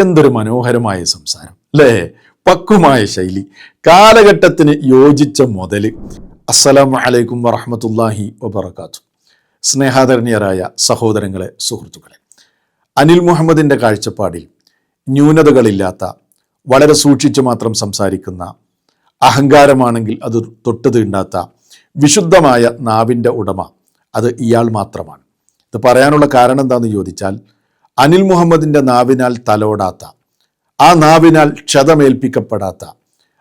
എന്തൊരു മനോഹരമായ സംസാരം അല്ലേ, പക്വമായ ശൈലി, കാലഘട്ടത്തിന് യോജിച്ച മുതല്. അസ്സലാമു അലൈക്കും വറഹ്മത്തുള്ളാഹി വബറകാതുഹു. സ്നേഹാദരണീയരായ സഹോദരങ്ങളെ, സുഹൃത്തുക്കളെ, അനിൽ മുഹമ്മദിൻ്റെ കാഴ്ചപ്പാടിൽ ന്യൂനതകളില്ലാത്ത, വളരെ സൂക്ഷിച്ചു മാത്രം സംസാരിക്കുന്ന, അഹങ്കാരമാണെങ്കിൽ അത് തൊട്ട് തീണ്ടാത്ത വിശുദ്ധമായ നാവിൻ്റെ ഉടമ അത് ഇയാൾ മാത്രമാണ്. ഇത് പറയാനുള്ള കാരണം എന്താണെന്ന് ചോദിച്ചാൽ, അനിൽ മുഹമ്മദിൻ്റെ നാവിനാൽ തലോടാത്ത, ആ നാവിനാൽ ക്ഷതമേൽപ്പിക്കപ്പെടാത്ത,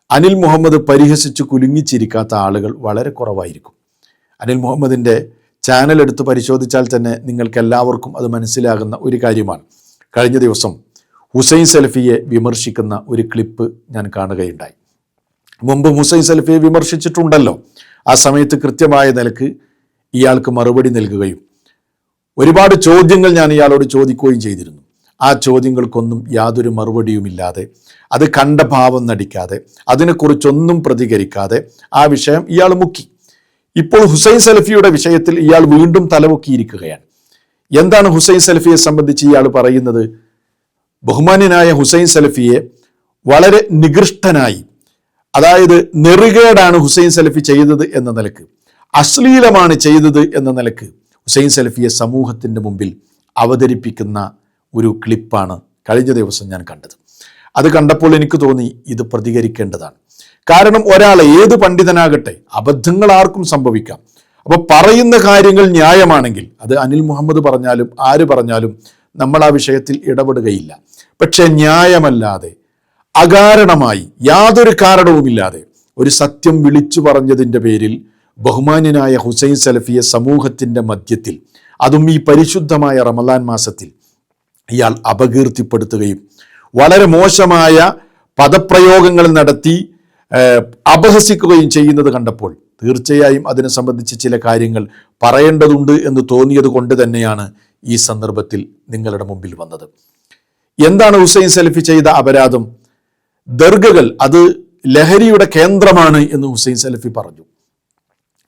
അനിൽ മുഹമ്മദ് പരിഹസിച്ച് കുലുങ്ങിച്ചിരിക്കാത്ത ആളുകൾ വളരെ കുറവായിരിക്കും. അനിൽ മുഹമ്മദിൻ്റെ ചാനൽ എടുത്ത് പരിശോധിച്ചാൽ തന്നെ നിങ്ങൾക്ക് എല്ലാവർക്കും അത് മനസ്സിലാകുന്ന ഒരു കാര്യമാണ്. കഴിഞ്ഞ ദിവസം ഹുസൈൻ സലഫിയെ വിമർശിക്കുന്ന ഒരു ക്ലിപ്പ് ഞാൻ കാണുകയുണ്ടായി. മുമ്പ് ഹുസൈൻ സലഫിയെ വിമർശിച്ചിട്ടുണ്ടല്ലോ. ആ സമയത്ത് കൃത്യമായ നിലക്ക് ഇയാൾക്ക് മറുപടി നൽകുകയും ഒരുപാട് ചോദ്യങ്ങൾ ഞാൻ ഇയാളോട് ചോദിക്കുകയും ചെയ്തിരുന്നു. ആ ചോദ്യങ്ങൾക്കൊന്നും യാതൊരു മറുപടിയുമില്ലാതെ, അത് കണ്ട ഭാവം നടിക്കാതെ, അതിനെക്കുറിച്ചൊന്നും പ്രതികരിക്കാതെ ആ വിഷയം ഇയാൾ മുക്കി. ഇപ്പോൾ ഹുസൈൻ സലഫിയുടെ വിഷയത്തിൽ ഇയാൾ വീണ്ടും തലമുക്കിയിരിക്കുകയാണ്. എന്താണ് ഹുസൈൻ സലഫിയെ സംബന്ധിച്ച് ഇയാൾ പറയുന്നത്? ബഹുമാന്യനായ ഹുസൈൻ സലഫിയെ വളരെ നികൃഷ്ടനായി, അതായത് നെറുകേടാണ് ഹുസൈൻ സലഫി ചെയ്തത് എന്ന നിലക്ക്, അശ്ലീലമാണ് ചെയ്തത് എന്ന നിലക്ക് ഹുസൈൻ സലഫിയെ സമൂഹത്തിൻ്റെ മുമ്പിൽ അവതരിപ്പിക്കുന്ന ഒരു ക്ലിപ്പാണ് കഴിഞ്ഞ ദിവസം ഞാൻ കണ്ടത്. അത് കണ്ടപ്പോൾ എനിക്ക് തോന്നി ഇത് പ്രതികരിക്കേണ്ടതാണ്. കാരണം ഒരാളെ, ഏത് പണ്ഡിതനാകട്ടെ, അബദ്ധങ്ങൾ ആർക്കും സംഭവിക്കാം. അപ്പോൾ പറയുന്ന കാര്യങ്ങൾ ന്യായമാണെങ്കിൽ അത് അനിൽ മുഹമ്മദ് പറഞ്ഞാലും ആര് പറഞ്ഞാലും നമ്മൾ ആ വിഷയത്തിൽ ഇടപെടുകയില്ല. പക്ഷെ ന്യായമല്ലാതെ, അകാരണമായി, യാതൊരു കാരണവുമില്ലാതെ ഒരു സത്യം വിളിച്ചു പറഞ്ഞതിൻ്റെ പേരിൽ ബഹുമാന്യനായ ഹുസൈൻ സലഫിയെ സമൂഹത്തിൻ്റെ മധ്യത്തിൽ, അതും ഈ പരിശുദ്ധമായ റമദാൻ മാസത്തിൽ, ഇയാൾ അപകീർത്തിപ്പെടുത്തുകയും വളരെ മോശമായ പദപ്രയോഗങ്ങൾ നടത്തി അപഹസിക്കുകയും ചെയ്യുന്നത് കണ്ടപ്പോൾ തീർച്ചയായും അതിനെ സംബന്ധിച്ച് ചില കാര്യങ്ങൾ പറയേണ്ടതുണ്ട് എന്ന് തോന്നിയത് കൊണ്ട് തന്നെയാണ് ഈ സന്ദർഭത്തിൽ നിങ്ങളുടെ മുമ്പിൽ വന്നത്. എന്താണ് ഹുസൈൻ സലഫി ചെയ്ത അപരാധം? ദർഗകൾ അത് ലഹരിയുടെ കേന്ദ്രമാണ് എന്ന് ഹുസൈൻ സലഫി പറഞ്ഞു.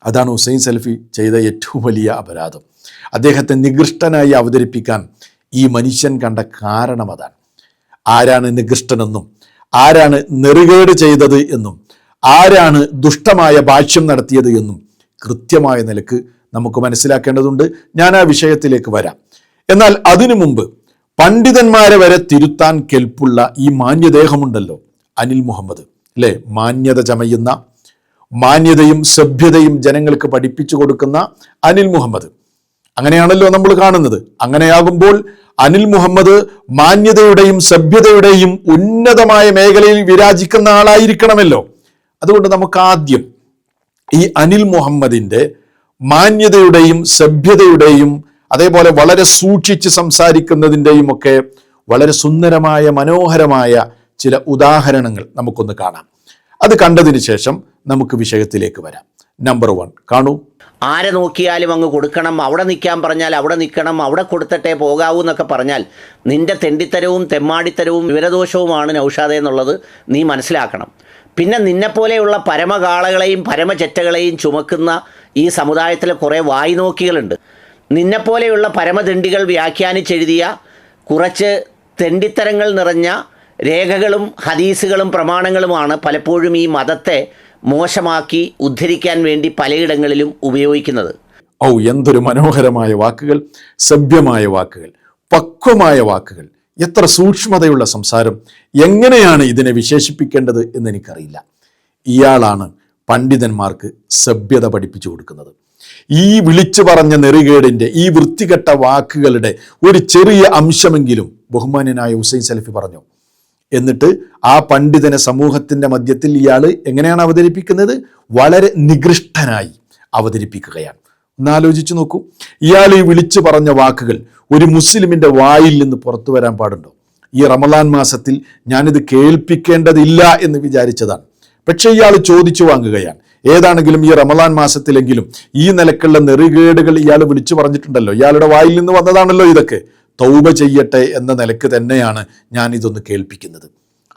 അതാണ് ഹുസൈൻ സലഫി ചെയ്ത ഏറ്റവും വലിയ അപരാധം. അദ്ദേഹത്തെ നികൃഷ്ടനായി അവതരിപ്പിക്കാൻ ഈ മനുഷ്യൻ കണ്ട കാരണം അതാണ്. ആരാണ് നികൃഷ്ടനെന്നും, ആരാണ് നെറുകേട് ചെയ്തത് എന്നും, ആരാണ് ദുഷ്ടമായ ഭാഷ്യം നടത്തിയത് എന്നും കൃത്യമായ നിലക്ക് നമുക്ക് മനസ്സിലാക്കേണ്ടതുണ്ട്. ഞാൻ ആ വിഷയത്തിലേക്ക് വരാം. എന്നാൽ അതിനു മുമ്പ് പണ്ഡിതന്മാരെ വരെ തിരുത്താൻ കെൽപ്പുള്ള ഈ മാന്യദേഹമുണ്ടല്ലോ അനിൽ മുഹമ്മദ്, അല്ലേ? മാന്യത ചമയുന്ന, മാന്യതയും സഭ്യതയും ജനങ്ങൾക്ക് പഠിപ്പിച്ചു കൊടുക്കുന്ന അനിൽ മുഹമ്മദ്, അങ്ങനെയാണല്ലോ നമ്മൾ കാണുന്നത്. അങ്ങനെയാകുമ്പോൾ അനിൽ മുഹമ്മദ് മാന്യതയുടെയും സഭ്യതയുടെയും ഉന്നതമായ മേഖലയിൽ വിരാജിക്കുന്ന ആളായിരിക്കണമല്ലോ. അതുകൊണ്ട് നമുക്ക് ആദ്യം ഈ അനിൽ മുഹമ്മദിൻ്റെ മാന്യതയുടെയും സഭ്യതയുടെയും, അതേപോലെ വളരെ സൂക്ഷിച്ച് സംസാരിക്കുന്നതിൻ്റെയും ഒക്കെ വളരെ സുന്ദരമായ, മനോഹരമായ ചില ഉദാഹരണങ്ങൾ നമുക്കൊന്ന് കാണാം. അത് കണ്ടതിന് ശേഷം നമുക്ക് വിഷയത്തിലേക്ക് വരാം. നമ്പർ 1 കാണൂ. ആരെ നോക്കിയാലും അങ്ങ് കൊടുക്കണം, അവിടെ നിൽക്കാൻ പറഞ്ഞാൽ അവിടെ നിൽക്കണം, അവിടെ കൊടുത്തിട്ടേ പോകാവൂ എന്നൊക്കെ പറഞ്ഞാൽ നിന്റെ തെണ്ടിത്തരവും തെമ്മാടിത്തരവും വിവരദോഷവുമാണ് നൗഷാദെ എന്നുള്ളത് നീ മനസ്സിലാക്കണം. പിന്നെ നിന്നെപ്പോലെയുള്ള പരമകാളകളെയും പരമചെറ്റകളെയും ചുമക്കുന്ന ഈ സമുദായത്തിലെ കുറേ വായ്നോക്കികളുണ്ട്. നിന്നെപ്പോലെയുള്ള പരമതെണ്ടികൾ വ്യാഖ്യാനിച്ചെഴുതിയ കുറച്ച് തെണ്ടിത്തരങ്ങൾ നിറഞ്ഞ രേഖകളും ഹദീസുകളും പ്രമാണങ്ങളുമാണ് പലപ്പോഴും ഈ മതത്തെ മോശമാക്കി ഉദ്ധരിക്കാൻ വേണ്ടി പലയിടങ്ങളിലും ഉപയോഗിക്കുന്നത്. എന്തൊരു മനോഹരമായ വാക്കുകൾ, സഭ്യമായ വാക്കുകൾ, പക്വമായ വാക്കുകൾ, എത്ര സൂക്ഷ്മതയുള്ള സംസാരം. എങ്ങനെയാണ് ഇതിനെ വിശേഷിപ്പിക്കേണ്ടത് എന്ന് എനിക്കറിയില്ല. ഇയാളാണ് പണ്ഡിതന്മാർക്ക് സഭ്യത പഠിപ്പിച്ചു കൊടുക്കുന്നത്. ഈ വിളിച്ചു പറഞ്ഞ നെറികേടിൻ്റെ, ഈ വൃത്തികെട്ട വാക്കുകളുടെ ഒരു ചെറിയ അംശമെങ്കിലും ബഹുമാന്യനായ ഹുസൈൻ സലഫി പറഞ്ഞു. എന്നിട്ട് ആ പണ്ഡിതനെ സമൂഹത്തിൻ്റെ മധ്യത്തിൽ ഇയാൾ എങ്ങനെയാണ് അവതരിപ്പിക്കുന്നത്? വളരെ നികൃഷ്ടനായി അവതരിപ്പിക്കുകയാണ്. ഒന്നാലോചിച്ച് നോക്കൂ. ഇയാൾ ഈ വിളിച്ചു പറഞ്ഞ വാക്കുകൾ ഒരു മുസ്ലിമിൻ്റെ വായിൽ നിന്ന് പുറത്തു വരാൻ പാടുണ്ടോ? ഈ റമദാൻ മാസത്തിൽ ഞാനിത് കേൾപ്പിക്കേണ്ടതില്ല എന്ന് വിചാരിച്ചതാണ്. പക്ഷേ ഇയാൾ ചോദിച്ചു വാങ്ങുകയാണ്. ഏതാണെങ്കിലും ഈ റമദാൻ മാസത്തിലെങ്കിലും ഈ നിലക്കുള്ള നെറികേടുകൾ ഇയാൾ വിളിച്ചു പറഞ്ഞിട്ടുണ്ടല്ലോ. ഇയാളുടെ വായിൽ നിന്ന് വന്നതാണല്ലോ ഇതൊക്കെ. തൗബ ചെയ്യട്ടെ എന്ന നിലക്ക് തന്നെയാണ് ഞാൻ ഇതൊന്ന് കേൾപ്പിക്കുന്നത്.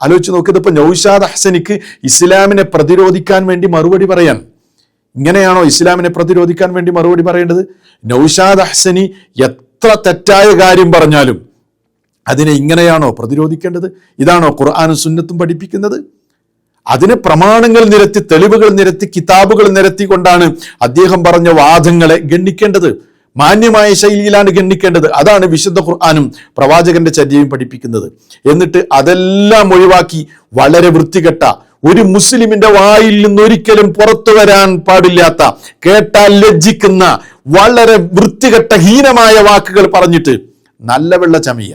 ആലോചിച്ച് നോക്കിയത്. ഇപ്പോൾ നൗഷാദ് ഹസനിക്ക് ഇസ്ലാമിനെ പ്രതിരോധിക്കാൻ വേണ്ടി മറുപടി പറയാൻ, ഇങ്ങനെയാണോ ഇസ്ലാമിനെ പ്രതിരോധിക്കാൻ വേണ്ടി മറുപടി പറയേണ്ടത്? നൗഷാദ് ഹസനി എത്ര തെറ്റായ കാര്യം പറഞ്ഞാലും അതിനെ ഇങ്ങനെയാണോ പ്രതിരോധിക്കേണ്ടത്? ഇതാണോ ഖുർആനും സുന്നത്തും പഠിപ്പിക്കുന്നത്? അതിന് പ്രമാണങ്ങൾ നിരത്തി, തെളിവുകൾ നിരത്തി, കിതാബുകൾ നിരത്തിക്കൊണ്ടാണ് അദ്ദേഹം പറഞ്ഞ വാദങ്ങളെ ഗണ്ണിക്കേണ്ടത്. മാന്യമായ ശൈലിയിലാണ് ഗണ്ണിക്കേണ്ടത്. അതാണ് വിശുദ്ധ ഖുർആനും പ്രവാചകന്റെ ചര്യയും പഠിപ്പിക്കുന്നത്. എന്നിട്ട് അതെല്ലാം ഒഴിവാക്കി വളരെ വൃത്തികെട്ട, ഒരു മുസ്ലിമിന്റെ വായിൽ നിന്നൊരിക്കലും പുറത്തു വരാൻ പാടില്ലാത്ത, കേട്ടാൽ ലജ്ജിക്കുന്ന വളരെ വൃത്തികെട്ട ഹീനമായ വാക്കുകൾ പറഞ്ഞിട്ട് നല്ല വെള്ള ചമയ,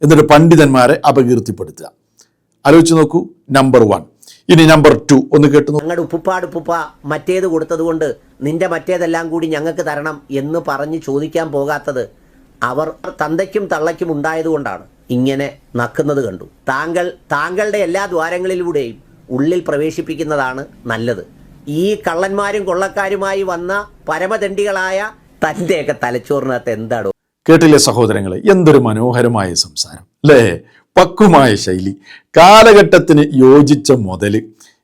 എന്നിട്ട് പണ്ഡിതന്മാരെ അപകീർത്തിപ്പെടുത്തുക. ആലോചിച്ച് നോക്കൂ. നമ്പർ 1. ഇനി നമ്പർ 2 ഒന്ന് കേട്ടു. ഞങ്ങളുടെ ഉപ്പുപ്പ മറ്റേത് കൊടുത്തത് കൊണ്ട് നിന്റെ മറ്റേതെല്ലാം കൂടി ഞങ്ങൾക്ക് തരണം എന്ന് പറഞ്ഞ് ചോദിക്കാൻ പോകാത്തത് അവർ തന്തയ്ക്കും തള്ളയ്ക്കും ഉണ്ടായതുകൊണ്ടാണ്. ഇങ്ങനെ നക്കുന്നത് കണ്ടു. താങ്കളുടെ എല്ലാ ദ്വാരങ്ങളിലൂടെയും ഉള്ളിൽ പ്രവേശിപ്പിക്കുന്നതാണ് നല്ലത്. ഈ കള്ളന്മാരും കൊള്ളക്കാരുമായി വന്ന പരമദണ്ഡികളായ തൻ്റെയൊക്കെ തലച്ചോറിനകത്ത് എന്താണോ? കേട്ടില്ലേ സഹോദരങ്ങളെ? എന്തൊരു മനോഹരമായ സംസാരം അല്ലേ? പക്വമായ ശൈലി, കാലഘട്ടത്തിന് യോജിച്ച മുതല്.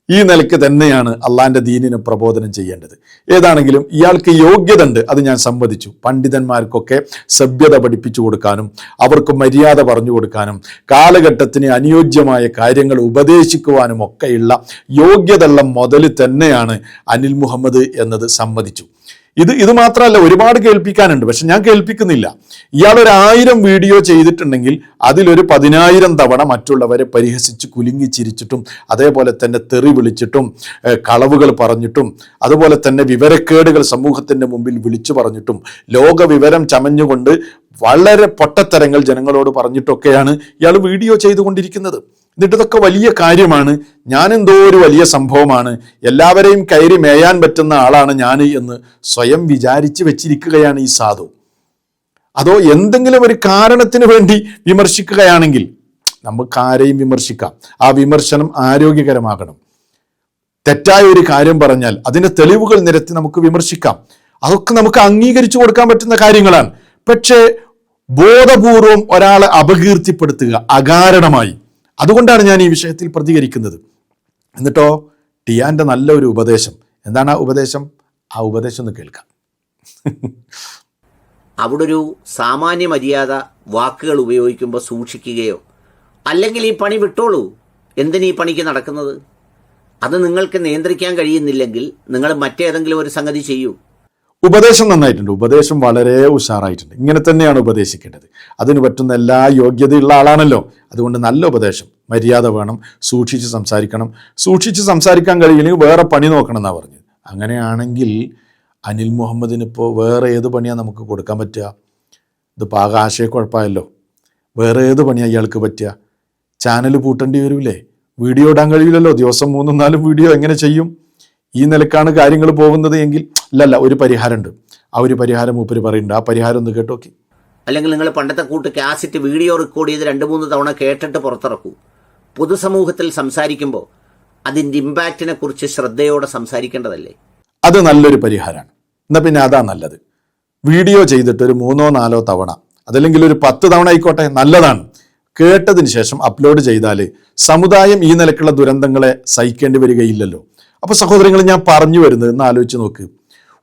ഈ നിലയ്ക്ക് തന്നെയാണ് അള്ളാന്റെ ദീനിനെ പ്രബോധനം ചെയ്യേണ്ടത്. ഏതാണെങ്കിലും ഇയാൾക്ക് യോഗ്യത ഉണ്ട്, അത് ഞാൻ സമ്മതിച്ചു. പണ്ഡിതന്മാർക്കൊക്കെ സഭ്യത പഠിപ്പിച്ചു കൊടുക്കാനും അവർക്ക് മര്യാദ പറഞ്ഞു കൊടുക്കാനും കാലഘട്ടത്തിന് അനുയോജ്യമായ കാര്യങ്ങൾ ഉപദേശിക്കുവാനും ഒക്കെയുള്ള യോഗ്യതയുള്ള മുതൽ തന്നെയാണ് അനിൽ മുഹമ്മദ് എന്നത് സമ്മതിച്ചു. ഇത് മാത്രമല്ല, ഒരുപാട് കേൾപ്പിക്കാനുണ്ട്, പക്ഷെ ഞാൻ കേൾപ്പിക്കുന്നില്ല. ഇയാൾ 1000 വീഡിയോ ചെയ്തിട്ടുണ്ടെങ്കിൽ അതിലൊരു 10,000 തവണ മറ്റുള്ളവരെ പരിഹസിച്ച് കുലുങ്ങി ചിരിച്ചിട്ടും, അതേപോലെ തന്നെ തെറി വിളിച്ചിട്ടും, കളവുകൾ പറഞ്ഞിട്ടും, അതുപോലെ തന്നെ വിവരക്കേടുകൾ സമൂഹത്തിന്റെ മുമ്പിൽ വിളിച്ചു പറഞ്ഞിട്ടും, ലോക വിവരം ചമഞ്ഞുകൊണ്ട് വളരെ പൊട്ടത്തരങ്ങൾ ജനങ്ങളോട് പറഞ്ഞിട്ടൊക്കെയാണ് ഇയാൾ വീഡിയോ ചെയ്തുകൊണ്ടിരിക്കുന്നത്. എന്നിട്ട് ഇതൊക്കെ വലിയ കാര്യമാണ്, ഞാനെന്തോ ഒരു വലിയ സംഭവമാണ്, എല്ലാവരെയും കയറി മേയാൻ പറ്റുന്ന ആളാണ് ഞാൻ എന്ന് സ്വയം വിചാരിച്ച് വെച്ചിരിക്കുകയാണ് ഈ സാധു. അതോ എന്തെങ്കിലും ഒരു കാരണത്തിന് വേണ്ടി വിമർശിക്കുകയാണെങ്കിൽ നമുക്ക് ആരെയും വിമർശിക്കാം. ആ വിമർശനം ആരോഗ്യകരമാകണം. തെറ്റായ ഒരു കാര്യം പറഞ്ഞാൽ അതിന്റെ തെളിവുകൾ നിരത്തി നമുക്ക് വിമർശിക്കാം. അതൊക്കെ നമുക്ക് അംഗീകരിച്ചു കൊടുക്കാൻ പറ്റുന്ന കാര്യങ്ങളാണ്. പക്ഷേ ബോധപൂർവം ഒരാളെ അപകീർത്തിപ്പെടുത്തുക അകാരണമായി, അതുകൊണ്ടാണ് ഞാൻ ഈ വിഷയത്തിൽ പ്രതികരിക്കുന്നത്. എന്നിട്ടോ ടിയാന്റെ നല്ലൊരു ഉപദേശം. എന്താണ് ആ ഉപദേശം? ആ ഉപദേശം ഒന്ന് കേൾക്കാം. അവിടെ ഒരു സാമാന്യ മര്യാദ വാക്കുകൾ ഉപയോഗിക്കുമ്പോൾ സൂക്ഷിക്കുകയോ, അല്ലെങ്കിൽ ഈ പണി വിട്ടോളൂ, എന്തിനീ പണിക്ക് നടക്കുന്നത്, അത് നിങ്ങൾക്ക് നിയന്ത്രിക്കാൻ കഴിയുന്നില്ലെങ്കിൽ നിങ്ങൾ മറ്റേതെങ്കിലും ഒരു സംഗതി ചെയ്യൂ. ഉപദേശം നന്നായിട്ടുണ്ട്, ഉപദേശം വളരെ ഉഷാറായിട്ടുണ്ട്. ഇങ്ങനെ തന്നെയാണ് ഉപദേശിക്കേണ്ടത്. അതിന് പറ്റുന്ന എല്ലാ യോഗ്യതയുള്ള ആളാണല്ലോ. അതുകൊണ്ട് നല്ല ഉപദേശം. മര്യാദ വേണം, സൂക്ഷിച്ച് സംസാരിക്കണം. സൂക്ഷിച്ച് സംസാരിക്കാൻ കഴിയില്ലെങ്കിൽ വേറെ പണി നോക്കണം എന്നാണ് പറഞ്ഞത്. അങ്ങനെയാണെങ്കിൽ അനിൽ മുഹമ്മദിനിപ്പോൾ വേറെ ഏത് പണിയാണ് നമുക്ക് കൊടുക്കാൻ പറ്റുക? ഇതിപ്പോൾ ആകെ ആശയക്കുഴപ്പമായല്ലോ. വേറെ ഏത് പണിയാണ് ഇയാൾക്ക് പറ്റുക? ചാനൽ പൂട്ടേണ്ടി വരൂലേ? വീഡിയോ ഇടാൻ കഴിയില്ലല്ലോ. ദിവസം 3-4 വീഡിയോ എങ്ങനെ ചെയ്യും? ഈ നിലക്കാണ് കാര്യങ്ങൾ പോകുന്നത് എങ്കിൽ അല്ലല്ല, ഒരു പരിഹാരമുണ്ട്. ആ ഒരു പരിഹാരം മൂപ്പര് പറയുന്നുണ്ട്. ആ പരിഹാരം ഒന്ന് കേട്ടോക്കി. അല്ലെങ്കിൽ നിങ്ങൾ പണ്ടത്തെ കൂട്ട് കാസറ്റ് വീഡിയോ റെക്കോർഡ് ചെയ്ത് 2-3 തവണ കേട്ടിട്ട് പുറത്തിറക്കൂ. പൊതുസമൂഹത്തിൽ സംസാരിക്കുമ്പോൾ അതിൻ്റെ ഇമ്പാക്റ്റിനെ കുറിച്ച് ശ്രദ്ധയോടെ സംസാരിക്കേണ്ടതല്ലേ? അത് നല്ലൊരു പരിഹാരമാണ്. എന്നാൽ പിന്നെ അതാ നല്ലത്. വീഡിയോ ചെയ്തിട്ട് ഒരു 3-4 തവണ, അതല്ലെങ്കിൽ ഒരു 10 തവണ ആയിക്കോട്ടെ, നല്ലതാണ്. കേട്ടതിന് ശേഷം അപ്ലോഡ് ചെയ്താൽ സമുദായം ഈ നിലക്കുള്ള ദുരന്തങ്ങളെ സഹിക്കേണ്ടി വരികയില്ലല്ലോ. അപ്പൊ സഹോദരങ്ങൾ, ഞാൻ പറഞ്ഞു വരുന്നത് എന്ന് ആലോചിച്ച് നോക്ക്.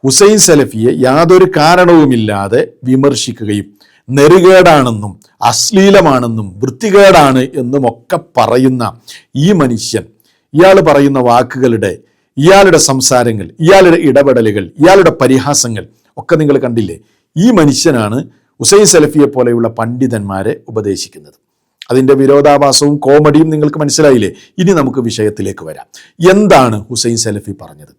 ഹുസൈൻ സലഫിയെ യാതൊരു കാരണവുമില്ലാതെ വിമർശിക്കുകയും നെറുകേടാണെന്നും അശ്ലീലമാണെന്നും വൃത്തികേടാണ് എന്നും ഒക്കെ പറയുന്ന ഈ മനുഷ്യൻ, ഇയാൾ പറയുന്ന വാക്കുകളുടെ, ഇയാളുടെ സംസാരങ്ങൾ, ഇയാളുടെ ഇടപെടലുകൾ, ഇയാളുടെ പരിഹാസങ്ങൾ ഒക്കെ നിങ്ങൾ കണ്ടില്ലേ? ഈ മനുഷ്യനാണ് ഹുസൈൻ സലഫിയെ പോലെയുള്ള പണ്ഡിതന്മാരെ ഉപദേശിക്കുന്നത്. അതിൻ്റെ വിരോധാഭാസവും കോമഡിയും നിങ്ങൾക്ക് മനസ്സിലായില്ലേ? ഇനി നമുക്ക് വിഷയത്തിലേക്ക് വരാം. എന്താണ് ഹുസൈൻ സലഫി പറഞ്ഞത്?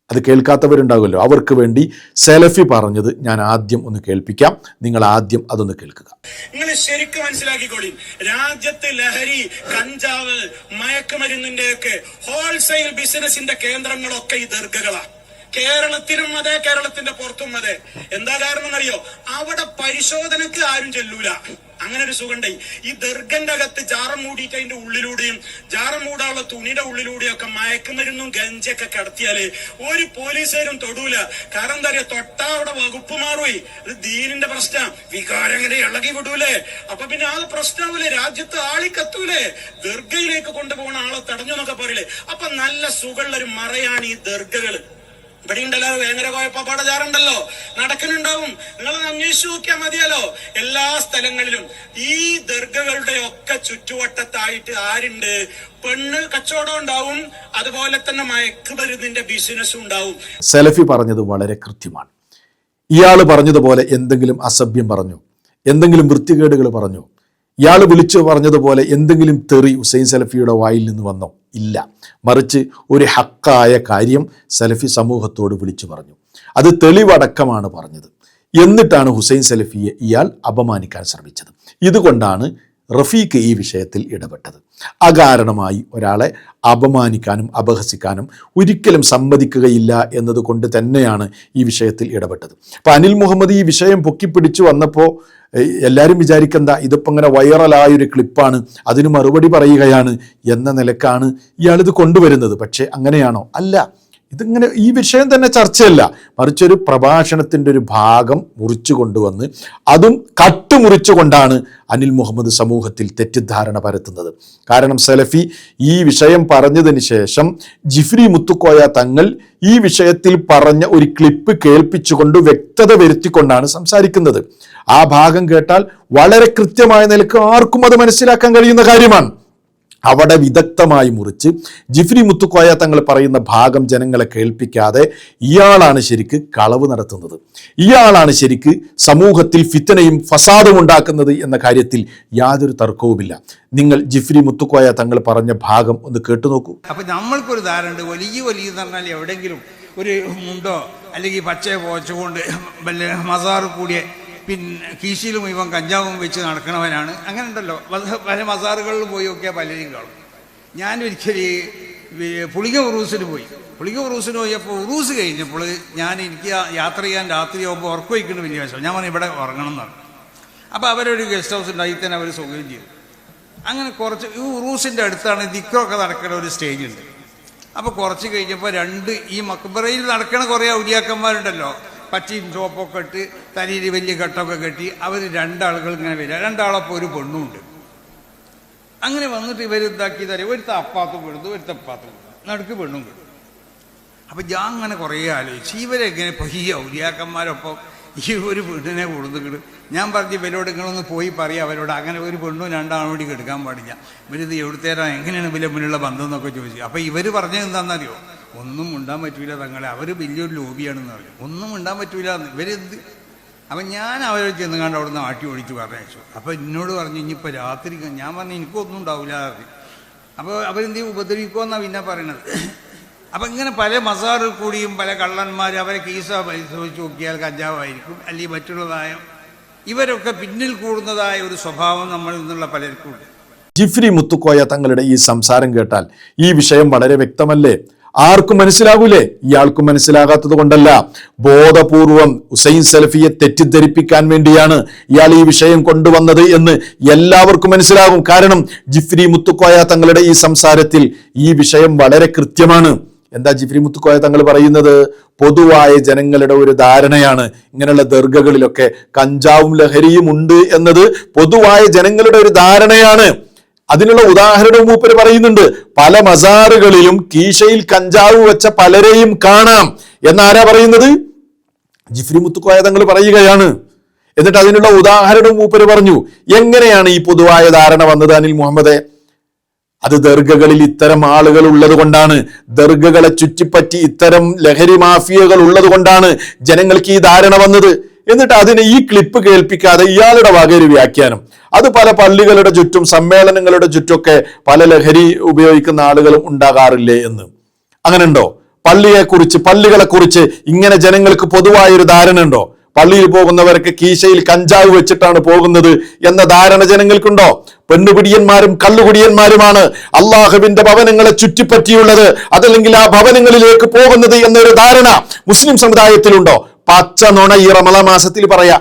അത് കേൾക്കാത്തവരുണ്ടാകുമല്ലോ, അവർക്ക് വേണ്ടി സലഫി പറഞ്ഞത് ഞാൻ ആദ്യം ഒന്ന് കേൾപ്പിക്കാം. നിങ്ങൾ ആദ്യം അതൊന്ന് കേൾക്കുക. നിങ്ങൾ ശരിക്കും മനസ്സിലാക്കിക്കോളി, രാജ്യത്ത് ലഹരി, കഞ്ചാവ്, മയക്കുമരുന്നിന്റെ ഒക്കെ ഹോൾസെയിൽ ബിസിനസിന്റെ കേന്ദ്രങ്ങളൊക്കെ ഈ ദർഗകളാണ്. കേരളത്തിലും അതെ, കേരളത്തിന്റെ പുറത്തും അതെ. എന്താ കാരണം എന്നറിയോ? അവിടെ പരിശോധനക്ക് ആരും ചെല്ലൂല. അങ്ങനെ ഒരു സുഖണ്ടായി. ഈ ദർഗന്റെ അകത്ത് ജാറം മൂടിയിട്ട് അതിന്റെ ഉള്ളിലൂടെയും ജാറം മൂടാനുള്ള തുണിയുടെ ഉള്ളിലൂടെയും ഒക്കെ മയക്കുമരുന്നും ഗഞ്ചൊക്കെ കടത്തിയാല് ഒരു പോലീസുകാരും തൊടൂല. കാരണം എന്താ അറിയാ? തൊട്ടാ അവിടെ വകുപ്പ് മാറുപോയി. ഇത് ദീനിന്റെ പ്രശ്നം. വികാരം എങ്ങനെ ഇളകി വിടൂലേ? അപ്പൊ പിന്നെ ആ പ്രശ്നമാവൂലേ? രാജ്യത്ത് ആളിക്കത്തൂലേ? ദർഗയിലേക്ക് കൊണ്ടുപോകുന്ന ആളെ തടഞ്ഞു എന്നൊക്കെ പറയില്ലേ? അപ്പൊ നല്ല സുഖമുള്ളൊരു മറയാണ് ഈ ദർഗകള്. ഇവിടെ ഉണ്ടല്ലോ വേങ്ങര കോയപ്പാടെ ചാറുണ്ടല്ലോ, നടക്കുന്നുണ്ടാവും. നിങ്ങളൊന്ന് അന്വേഷിച്ചു നോക്കിയാൽ മതിയല്ലോ. എല്ലാ സ്ഥലങ്ങളിലും ഈ ദർഗകളുടെ ഒക്കെ ചുറ്റുവട്ടത്തായിട്ട് ആരുണ്ട്? പെണ്ണ് കച്ചവടം ഉണ്ടാവും, അതുപോലെ തന്നെ മയക്കുമരുന്നിന്റെ ബിസിനസ്സും ഉണ്ടാവും. സലഫി പറഞ്ഞത് വളരെ കൃത്യമാണ്. ഇയാൾ പറഞ്ഞതുപോലെ എന്തെങ്കിലും അസഭ്യം പറഞ്ഞു, എന്തെങ്കിലും വൃത്തികേടുകൾ പറഞ്ഞു, ഇയാൾ വിളിച്ചു പറഞ്ഞതുപോലെ എന്തെങ്കിലും തെറി ഹുസൈൻ സലഫിയുടെ വായിൽ നിന്ന് വന്നോ? ഇല്ല. മറിച്ച് ഒരു ഹക്കായ കാര്യം സലഫി സമൂഹത്തോട് വിളിച്ചു പറഞ്ഞു. അത് തെളിവടക്കമാണ് പറഞ്ഞത്. എന്നിട്ടാണ് ഹുസൈൻ സലഫിയെ ഇയാൾ അപമാനിക്കാൻ ശ്രമിച്ചത്. ഇതുകൊണ്ടാണ് റഫീഖ് ഈ വിഷയത്തിൽ ഇടപെട്ടത്. അകാരണമായി ഒരാളെ അപമാനിക്കാനും അപഹസിക്കാനും ഒരിക്കലും സമ്മതിക്കുകയില്ല എന്നതുകൊണ്ട് തന്നെയാണ് ഈ വിഷയത്തിൽ ഇടപെട്ടത്. അപ്പം അനിൽ മുഹമ്മദ് ഈ വിഷയം പൊക്കിപ്പിടിച്ചു വന്നപ്പോൾ എല്ലാവരും വിചാരിക്കണ്ട, ഇതിപ്പോൾ ഇങ്ങനെ വൈറലായൊരു ക്ലിപ്പാണ്, അതിന് മറുപടി പറയുകയാണ് എന്ന നിലക്കാണ് ഇയാളിത് കൊണ്ടുവരുന്നത്. പക്ഷേ അങ്ങനെയാണോ? അല്ല. ഇതിങ്ങനെ ഈ വിഷയം തന്നെ ചർച്ചയല്ല, മറിച്ചൊരു പ്രഭാഷണത്തിൻ്റെ ഒരു ഭാഗം മുറിച്ചു കൊണ്ടുവന്ന് അതും കട്ടുമുറിച്ചുകൊണ്ടാണ് അനിൽ മുഹമ്മദ് സമൂഹത്തിൽ തെറ്റിദ്ധാരണ പരത്തുന്നത്. കാരണം സലഫി ഈ വിഷയം പറഞ്ഞതിന് ശേഷം ജിഫ്രി മുത്തുക്കോയ തങ്ങൾ ഈ വിഷയത്തിൽ പറഞ്ഞ ഒരു ക്ലിപ്പ് കേൾപ്പിച്ചുകൊണ്ട് വ്യക്തത വരുത്തിക്കൊണ്ടാണ് സംസാരിക്കുന്നത്. ആ ഭാഗം കേട്ടാൽ വളരെ കൃത്യമായ നിലക്ക് ആർക്കും അത് മനസ്സിലാക്കാൻ കഴിയുന്ന കാര്യമാണ്. അവിടെ വിദഗ്ധമായി മുറിച്ച് ജിഫ്രി മുത്തുക്കോയ തങ്ങൾ പറയുന്ന ഭാഗം ജനങ്ങളെ കേൾപ്പിക്കാതെ ഇയാളാണ് ശരിക്ക് കളവ് നടത്തുന്നത്, ഇയാളാണ് ശരിക്ക് സമൂഹത്തിൽ ഫിത്തനയും ഫസാദും ഉണ്ടാക്കുന്നത് എന്ന കാര്യത്തിൽ യാതൊരു തർക്കവുമില്ല. നിങ്ങൾ ജിഫ്രി മുത്തുക്കോയ തങ്ങൾ പറഞ്ഞ ഭാഗം ഒന്ന് കേട്ടു നോക്കൂ. അപ്പൊ നമ്മൾക്കൊരു ധാരണ ഉണ്ട്, വലിയ എന്ന് പറഞ്ഞാൽ എവിടെയെങ്കിലും ഒരു മുണ്ടോ അല്ലെങ്കിൽ പച്ചയെ പോച്ചുകൊണ്ട് വല്ല മസാറ് കൂടിയ പിന്നെ കീശയിൽ മുഴുവൻ കഞ്ചാവും വെച്ച് നടക്കണവനാണ്. അങ്ങനെ ഉണ്ടല്ലോ, പല മസാറുകളിൽ പോയി നോക്കിയാൽ പലരും കാണും. ഞാൻ ഒരിക്കലും പുളിക ഉറൂസിന് പോയി. പുളിക ഉറൂസിന് പോയപ്പോൾ ഉറൂസ് കഴിഞ്ഞപ്പോൾ എനിക്ക് യാത്ര ചെയ്യാൻ രാത്രി ആകുമ്പോൾ ഉറക്കം വയ്ക്കുന്നത് വലിയ വശം. ഞാൻ പറഞ്ഞു ഇവിടെ ഉറങ്ങണം എന്ന് പറഞ്ഞു. അപ്പോൾ അവരൊരു ഗസ്റ്റ് ഹൗസ് ഉണ്ടായി തന്നെ അവർ സൗകര്യം ചെയ്തു. അങ്ങനെ കുറച്ച് ഈ ഉറൂസിൻ്റെ അടുത്താണ് ദിക്റൊക്കെ നടക്കുന്ന ഒരു സ്റ്റേജ് ഉണ്ട്. അപ്പോൾ കുറച്ച് കഴിഞ്ഞപ്പോൾ ഈ മക്ബറയിൽ നടക്കണ കുറേ ഔലിയാക്കന്മാരുണ്ടല്ലോ, പച്ചയും ചോപ്പൊക്കെ ഇട്ട് തലയിൽ വലിയ കെട്ടൊക്കെ കെട്ടി അവർ രണ്ടാളുകൾ ഇങ്ങനെ വരിക. രണ്ടാളപ്പോൾ ഒരു പെണ്ണുമുണ്ട്. അങ്ങനെ വന്നിട്ട് ഇവരെന്താക്കി തരും, ഒരു അപ്പാത്തും കിടന്നു, ഒരു തപ്പാത്തും നടുക്ക് പെണ്ണും കിട്ടും. അപ്പം ഞാൻ അങ്ങനെ കുറേ ആലോചിച്ചു, ഇവരെങ്ങനെ ഇപ്പോൾ ഈ ഔലിയാക്കന്മാരൊപ്പം ഈ ഒരു പെണ്ണിനെ കൊടുത്തിട്ട് ഞാൻ പറഞ്ഞു ഇവരോട് നിങ്ങളൊന്ന് പോയി പറയുക അവരോട്, അങ്ങനെ ഒരു പെണ്ണും രണ്ടാളും കൂടി കെടുക്കാൻ പാടില്ല, ഇവരിത് എവിടുത്തേരാ എങ്ങനെയാണ് ഇവരെ മുന്നിലുള്ള ബന്ധം എന്നൊക്കെ ചോദിച്ചു. അപ്പോൾ ഇവർ പറഞ്ഞത് എന്താണെന്നറിയോ, ഒന്നും ഉണ്ടാൻ പറ്റൂല തങ്ങളെ, അവർ വലിയൊരു ലോബിയാണെന്ന് പറഞ്ഞു, ഒന്നും ഉണ്ടാൻ പറ്റൂല എന്ന്. ഇവരെന്ത്? അപ്പം ഞാൻ അവരെ ചെന്ന് കണ്ട് അവിടെ നിന്ന് ആട്ടി ഓടിച്ച് പറഞ്ഞയച്ചു. അപ്പോൾ എന്നോട് പറഞ്ഞു ഇനിയിപ്പോൾ രാത്രി. ഞാൻ പറഞ്ഞു എനിക്കൊന്നും ഉണ്ടാവില്ല പറഞ്ഞു. അപ്പോൾ അവരെന്ത് ഉപദ്രവിക്കുമെന്നാണ് പിന്നെ പറയണത്. അപ്പം ഇങ്ങനെ പല മസാറിൽ കൂടിയും പല കള്ളന്മാർ അവരെ കീസ പരിശോധിച്ച് നോക്കിയാൽ കഞ്ചാവായിരിക്കും, അല്ലെങ്കിൽ മറ്റുള്ളതായ ഇവരൊക്കെ പിന്നിൽ കൂടുന്നതായ ഒരു സ്വഭാവം നമ്മളിൽ നിന്നുള്ള പലർക്കും ഉണ്ട്. ജിഫ്രി മുത്തുക്കോയ തങ്ങളുടെ ഈ സംസാരം കേട്ടാൽ ഈ വിഷയം വളരെ വ്യക്തമല്ലേ? ആർക്കും മനസ്സിലാകൂലേ? ഇയാൾക്കും മനസ്സിലാകാത്തത് കൊണ്ടല്ല, ബോധപൂർവം ഹുസൈൻ സലഫിയെ തെറ്റിദ്ധരിപ്പിക്കാൻ വേണ്ടിയാണ് ഇയാൾ ഈ വിഷയം കൊണ്ടുവന്നത് എന്ന് എല്ലാവർക്കും മനസ്സിലാകും. കാരണം ജിഫ്രി മുത്തുക്കോയ തങ്ങളുടെ ഈ സംസാരത്തിൽ ഈ വിഷയം വളരെ കൃത്യമാണ്. എന്താ ജിഫ്രി മുത്തുക്കോയ തങ്ങൾ പറയുന്നത്? പൊതുവായ ജനങ്ങളുടെ ഒരു ധാരണയാണ് ഇങ്ങനെയുള്ള ദർഗകളിലൊക്കെ കഞ്ചാവും ലഹരിയും ഉണ്ട് എന്നത് പൊതുവായ ജനങ്ങളുടെ ഒരു ധാരണയാണ്. അതിനുള്ള ഉദാഹരണവും മൂപ്പര് പറയുന്നുണ്ട്. പല മസാറുകളിലും കീശയിൽ കഞ്ചാവ് വെച്ച പലരെയും കാണാം എന്നാരാ പറയുന്നത്? ജിഫ്രി മുത്തുക്കോയ തങ്ങൾ പറയുകയാണ്. എന്നിട്ട് അതിനുള്ള ഉദാഹരണവും മൂപ്പര് പറഞ്ഞു. എങ്ങനെയാണ് ഈ പൊതുവായ ധാരണ വന്നത് അനിൽ മുഹമ്മദെ? അത് ദർഗകളിൽ ഇത്തരം ആളുകൾ ഉള്ളത് കൊണ്ടാണ്, ദർഗകളെ ചുറ്റിപ്പറ്റി ഇത്തരം ലഹരി മാഫിയകൾ ഉള്ളത് കൊണ്ടാണ് ജനങ്ങൾക്ക് ഈ ധാരണ വന്നത്. എന്നിട്ട് അതിനെ ഈ ക്ലിപ്പ് കേൾപ്പിക്കാതെ ഇയാളുടെ വക ഒരു വ്യാഖ്യാനം. അത് പല പള്ളികളുടെ ചുറ്റും സമ്മേളനങ്ങളുടെ ചുറ്റൊക്കെ പല ലഹരി ഉപയോഗിക്കുന്ന ആളുകളും ഉണ്ടാകാറില്ലേ എന്ന്. അങ്ങനെ ഉണ്ടോ? പള്ളികളെ കുറിച്ച് ഇങ്ങനെ ജനങ്ങൾക്ക് പൊതുവായൊരു ധാരണ ഉണ്ടോ? പള്ളിയിൽ പോകുന്നവരൊക്കെ കീശയിൽ കഞ്ചാവ് വെച്ചിട്ടാണ് പോകുന്നത് എന്ന ധാരണ ജനങ്ങൾക്കുണ്ടോ? പെണ്ണുപിടിയന്മാരും കള്ളുകുടിയന്മാരുമാണ് അള്ളാഹുവിന്റെ ഭവനങ്ങളെ ചുറ്റിപ്പറ്റിയുള്ളത്, അതല്ലെങ്കിൽ ആ ഭവനങ്ങളിലേക്ക് പോകുന്നത് എന്നൊരു ധാരണ മുസ്ലിം സമുദായത്തിലുണ്ടോ? പച്ച നുണ ഈ റമളാൻ മാസത്തിൽ പറയാ,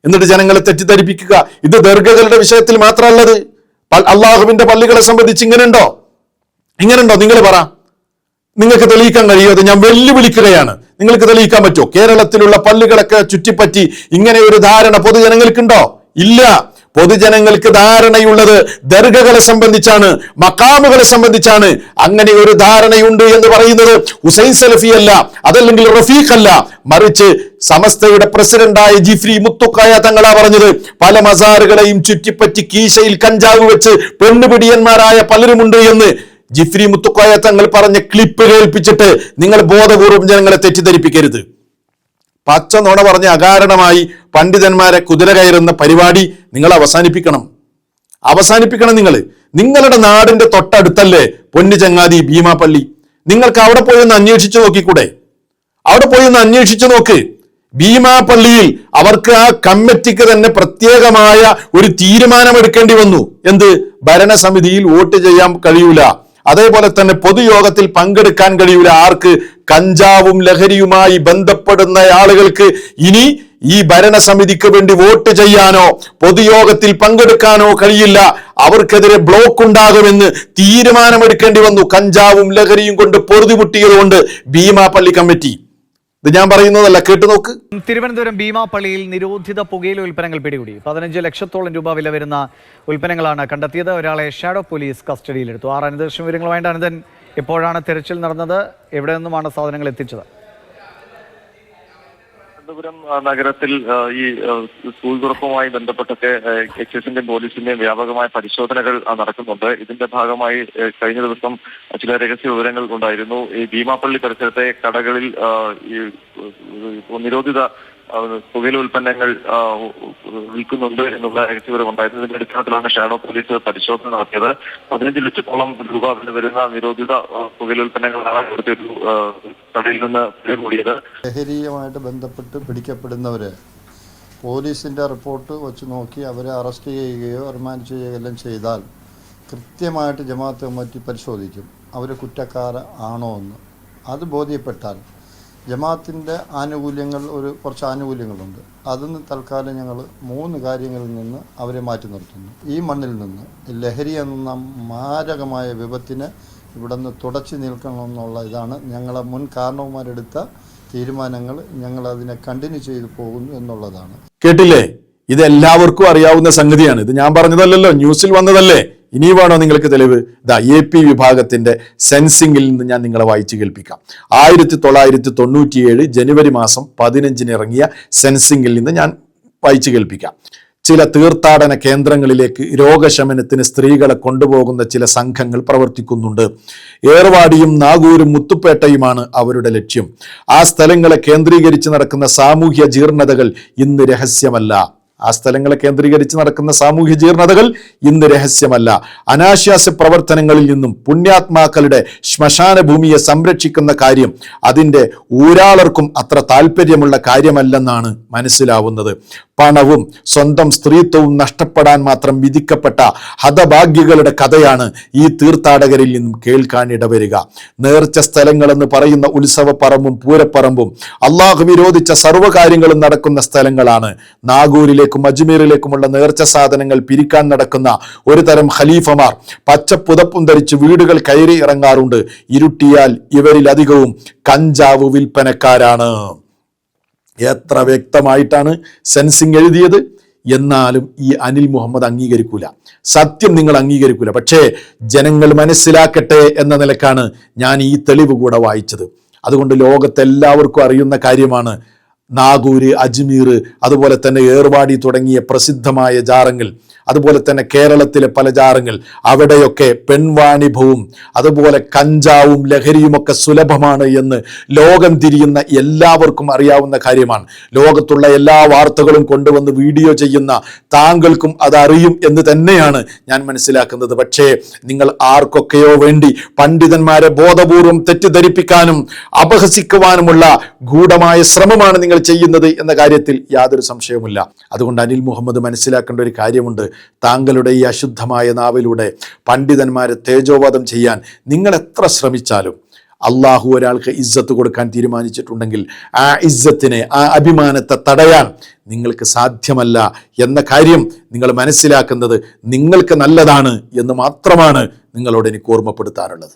എന്നിട്ട് ജനങ്ങളെ തെറ്റിദ്ധരിപ്പിക്കുക. ഇത് ദർഗകളുടെ വിഷയത്തിൽ മാത്രമല്ലത്, അള്ളാഹുവിന്റെ പള്ളികളെ സംബന്ധിച്ച് ഇങ്ങനെയുണ്ടോ? നിങ്ങൾ പറ, നിങ്ങൾക്ക് തെളിയിക്കാൻ കഴിയുമോ? അത് ഞാൻ വെല്ലുവിളിക്കുകയാണ്. നിങ്ങൾക്ക് തെളിയിക്കാൻ പറ്റുമോ? കേരളത്തിലുള്ള പള്ളികളൊക്കെ ചുറ്റിപ്പറ്റി ഇങ്ങനെ ഒരു ധാരണ പൊതുജനങ്ങൾക്കുണ്ടോ? ഇല്ല. പൊതുജനങ്ങൾക്ക് ധാരണയുള്ളത് ദർഗകളെ സംബന്ധിച്ചാണ്, മക്കാമുകളെ സംബന്ധിച്ചാണ്. അങ്ങനെ ഒരു ധാരണയുണ്ട് എന്ന് പറയുന്നത് ഹുസൈൻ സലഫി അല്ല, അതല്ലെങ്കിൽ റഫീഖ് അല്ല, മറിച്ച് സമസ്തയുടെ പ്രസിഡന്റായ ജിഫ്രി മുത്തുക്കായ തങ്ങളാ പറഞ്ഞത്. പല മസാറുകളെയും ചുറ്റിപ്പറ്റി കീശയിൽ കഞ്ചാവ് വെച്ച് പെണ്ണുപിടിയന്മാരായ പലരുമുണ്ട് എന്ന് ജിഫ്രി മുത്തുക്കായ തങ്ങൾ പറഞ്ഞ ക്ലിപ്പ് കേൾപ്പിച്ചിട്ട് നിങ്ങൾ ബോധപൂർവം ജനങ്ങളെ തെറ്റിദ്ധരിപ്പിക്കരുത്. പച്ച നുണ പറഞ്ഞ് അകാരണമായി പണ്ഡിതന്മാരെ കുതിര കയറുന്ന പരിപാടി നിങ്ങൾ അവസാനിപ്പിക്കണം. നിങ്ങളുടെ നാടിന്റെ തൊട്ടടുത്തല്ലേ പൊന്നു ചങ്ങാതി ഭീമാപള്ളി? നിങ്ങൾക്ക് അവിടെ പോയി ഒന്ന് അന്വേഷിച്ചു നോക്കിക്കൂടെ? അവിടെ പോയി ഒന്ന് അന്വേഷിച്ചു നോക്ക്. ഭീമാപള്ളിയിൽ അവർക്ക് ആ കമ്മിറ്റിക്ക് തന്നെ പ്രത്യേകമായ ഒരു തീരുമാനമെടുക്കേണ്ടി വന്നു. എന്ത്? ഭരണസമിതിയിൽ വോട്ട് ചെയ്യാൻ കഴിയൂല, അതേപോലെ തന്നെ പൊതുയോഗത്തിൽ പങ്കെടുക്കാൻ കഴിയൂല. ആർക്ക്? കഞ്ചാവും ലഹരിയുമായി ബന്ധപ്പെടുന്ന ആളുകൾക്ക് ഇനി ഈ ഭരണസമിതിക്ക് വേണ്ടി വോട്ട് ചെയ്യാനോ പൊതുയോഗത്തിൽ പങ്കെടുക്കാനോ കഴിയില്ല. അവർക്കെതിരെ ബ്ലോക്ക് ഉണ്ടാകുമെന്ന് തീരുമാനമെടുക്കേണ്ടി വന്നു. കഞ്ചാവും ലഹരിയും കൊണ്ട് പൊറുതിമുട്ടിയതുകൊണ്ട് ഭീമാപള്ളി കമ്മിറ്റി. ഇത് ഞാൻ പറയുന്നതല്ല, കേട്ടു നോക്ക്. തിരുവനന്തപുരം ഭീമാപള്ളിയിൽ നിരോധിത പുകയില ഉൽപ്പന്നങ്ങൾ പിടികൂടി. 15 ലക്ഷത്തോളം രൂപ വില വരുന്ന ഉൽപ്പന്നങ്ങളാണ് കണ്ടെത്തിയത്. ഒരാളെ ഷാഡോ പോലീസ് കസ്റ്റഡിയിലെടുത്തു. അനന്തകൃഷ്ണൻ വിവരങ്ങളുമായിട്ട്. അനന്തൻ, എപ്പോഴാണ് തെരച്ചിൽ നടന്നത്? എവിടെ നിന്നുമാണ് സാധനങ്ങൾ എത്തിച്ചത്? തിരുവനന്തപുരം നഗരത്തിൽ ഈ സ്കൂൾ തുറപ്പുമായി ബന്ധപ്പെട്ടൊക്കെ എക്സൈസിന്റെയും പോലീസിന്റെയും വ്യാപകമായ പരിശോധനകൾ നടക്കുന്നുണ്ട്. ഇതിന്റെ ഭാഗമായി കഴിഞ്ഞ ദിവസം ചില രഹസ്യ വിവരങ്ങൾ ഉണ്ടായിരുന്നു. ഈ ഭീമാപള്ളി പരിസരത്തെ കടകളിൽ ഈ നിരോധിത പുകയില ഉൽപ്പന്നങ്ങൾ വിൽക്കുന്നുണ്ട് എന്നുള്ള രഹസ്യവിവരം ഉണ്ടായിരുന്നു. ഇതിന്റെ അടിസ്ഥാനത്തിലാണ് ഷാഡോ പോലീസ് പരിശോധന നടത്തിയത്. 15 ലക്ഷത്തോളം രൂപ വില വരുന്ന നിരോധിത പുകയില ഉൽപ്പന്നങ്ങളാണ് ഇവിടുത്തെ ഒരു കടയിൽ നിന്ന് പിടികൂടിയത്. ലഹരിയുമായിട്ട് ബന്ധപ്പെട്ട് പിടിക്കപ്പെടുന്നവരെ പോലീസിന്റെ റിപ്പോർട്ട് വെച്ച് നോക്കി അവരെ അറസ്റ്റ് ചെയ്യുകയോ റിമാൻഡ് ചെയ്യുകയോ എല്ലാം ചെയ്താൽ കൃത്യമായിട്ട് ജമാഅത്ത് കമ്മിറ്റി പരിശോധിക്കും അവർ കുറ്റക്കാർ ആണോ എന്ന്. അത് ബോധ്യപ്പെട്ടാൽ ജമാഅത്തിൻ്റെ ആനുകൂല്യങ്ങൾ കുറച്ച് ആനുകൂല്യങ്ങളുണ്ട്. അതിന് തൽക്കാലം ഞങ്ങൾ 3 കാര്യങ്ങളിൽ നിന്ന് അവരെ മാറ്റി നിർത്തുന്നു. ഈ മണ്ണിൽ നിന്ന് ലഹരി എന്ന മാരകമായ വിപത്തിനെ ഇവിടെ നിന്ന് തുടച്ചു നിൽക്കണമെന്നുള്ള ഇതാണ് ഞങ്ങളെ മുൻ കാരണവന്മാരെടുത്ത തീരുമാനങ്ങൾ. ഞങ്ങൾ അതിനെ കണ്ടിന്യൂ ചെയ്തു പോകുന്നു എന്നുള്ളതാണ്. കേട്ടില്ലേ? ഇത് എല്ലാവർക്കും അറിയാവുന്ന സംഗതിയാണ്. ഇത് ഞാൻ പറഞ്ഞതല്ലല്ലോ, ന്യൂസിൽ വന്നതല്ലേ. ഇനി വേണോ നിങ്ങൾക്ക് തെളിവ്? AP വിഭാഗത്തിന്റെ സെൻസിംഗിൽ നിന്ന് ഞാൻ നിങ്ങളെ വായിച്ചു കേൾപ്പിക്കാം. 1997 ജനുവരി മാസം 15 ഇറങ്ങിയ സെൻസിംഗിൽ നിന്ന് ഞാൻ വായിച്ചു കേൾപ്പിക്കാം. ചില തീർത്ഥാടന കേന്ദ്രങ്ങളിലേക്ക് രോഗശമനത്തിന് സ്ത്രീകളെ കൊണ്ടുപോകുന്ന ചില സംഘങ്ങൾ പ്രവർത്തിക്കുന്നുണ്ട്. ഏർവാടിയും നാഗൂരും മുത്തുപേട്ടയുമാണ് അവരുടെ ലക്ഷ്യം. ആ സ്ഥലങ്ങളെ കേന്ദ്രീകരിച്ച് നടക്കുന്ന സാമൂഹ്യ ജീർണതകൾ ഇന്ന് രഹസ്യമല്ല. അനാശാസ്യ പ്രവർത്തനങ്ങളിൽ നിന്നും പുണ്യാത്മാക്കളുടെ ശ്മശാന ഭൂമിയെ സംരക്ഷിക്കുന്ന കാര്യം അതിൻ്റെ ഊരാളർക്കും അത്ര താല്പര്യമുള്ള കാര്യമല്ലെന്നാണ് മനസ്സിലാവുന്നത്. പണവും സ്വന്തം സ്ത്രീത്വവും നഷ്ടപ്പെടാൻ മാത്രം വിധിക്കപ്പെട്ട ഹതഭാഗ്യകളുടെ കഥയാണ് ഈ തീർത്ഥാടകരിൽ നിന്നും കേൾക്കാനിടവരിക. നേർച്ച സ്ഥലങ്ങളെന്ന് പറയുന്ന ഉത്സവപ്പറമ്പും പൂരപ്പറമ്പും അള്ളാഹു വിരോധിച്ച സർവ്വകാര്യങ്ങളും നടക്കുന്ന സ്ഥലങ്ങളാണ്. നാഗൂരിലേക്കും അജ്മീറിലേക്കുമുള്ള നേർച്ച സാധനങ്ങൾ പിരിക്കാൻ നടക്കുന്ന ഒരു തരം ഖലീഫമാർ പച്ചപ്പുതപ്പും ധരിച്ച് വീടുകൾ കയറി ഇറങ്ങാറുണ്ട്. ഇരുട്ടിയാൽ ഇവരിലധികവും കഞ്ചാവ് വിൽപ്പനക്കാരാണ്. എത്ര വ്യക്തമായിട്ടാണ് സെൻസിംഗ് എഴുതിയത്. എന്നാലും ഈ അനിൽ മുഹമ്മദ് അംഗീകരിക്കൂല, സത്യം നിങ്ങൾ അംഗീകരിക്കൂല. പക്ഷേ ജനങ്ങൾ മനസ്സിലാക്കട്ടെ എന്ന നിലക്കാണ് ഞാൻ ഈ തെളിവ് കൂടെ വായിച്ചത്. അതുകൊണ്ട് ലോകത്തെല്ലാവർക്കും അറിയുന്ന കാര്യമാണ്. നാഗൂര്, അജ്മീർ, അതുപോലെ തന്നെ ഏർവാടി തുടങ്ങിയ പ്രസിദ്ധമായ ജാറങ്ങൾ, അതുപോലെ തന്നെ കേരളത്തിലെ പല ജാറങ്ങൾ, അവിടെയൊക്കെ പെൺവാണിഭവും അതുപോലെ കഞ്ചാവും ലഹരിയുമൊക്കെ സുലഭമാണ് എന്ന് ലോകം തിരിയുന്ന എല്ലാവർക്കും അറിയാവുന്ന കാര്യമാണ്. ലോകത്തുള്ള എല്ലാ വാർത്തകളും കൊണ്ടുവന്ന് വീഡിയോ ചെയ്യുന്ന താങ്കൾക്കും അതറിയും എന്ന് തന്നെയാണ് ഞാൻ മനസ്സിലാക്കുന്നത്. പക്ഷേ നിങ്ങൾ ആർക്കൊക്കെയോ വേണ്ടി പണ്ഡിതന്മാരെ ബോധപൂർവം തെറ്റിദ്ധരിപ്പിക്കാനും അപഹസിക്കുവാനുമുള്ള ഗൂഢമായ ശ്രമമാണ് നിങ്ങൾ ചെയ്യുന്നത് എന്ന കാര്യത്തിൽ യാതൊരു സംശയവുമില്ല. അതുകൊണ്ട് അനിൽ മുഹമ്മദ് മനസ്സിലാക്കേണ്ട ഒരു കാര്യമുണ്ട്. താങ്കളുടെ ഈ അശുദ്ധമായ നാവിലൂടെ പണ്ഡിതന്മാരെ തേജോവധം ചെയ്യാൻ നിങ്ങൾ എത്ര ശ്രമിച്ചാലും അള്ളാഹു ഒരാൾക്ക് ഇസ്സത്ത് കൊടുക്കാൻ തീരുമാനിച്ചിട്ടുണ്ടെങ്കിൽ ആ ഇസ്സത്തിനെ, ആ അഭിമാനത്തെ തടയാൻ നിങ്ങൾക്ക് സാധ്യമല്ല എന്ന കാര്യം നിങ്ങൾ മനസ്സിലാക്കുന്നത് നിങ്ങൾക്ക് നല്ലതാണ് എന്ന് മാത്രമാണ് നിങ്ങളോട് എനിക്ക് ഓർമ്മപ്പെടുത്താറുള്ളത്.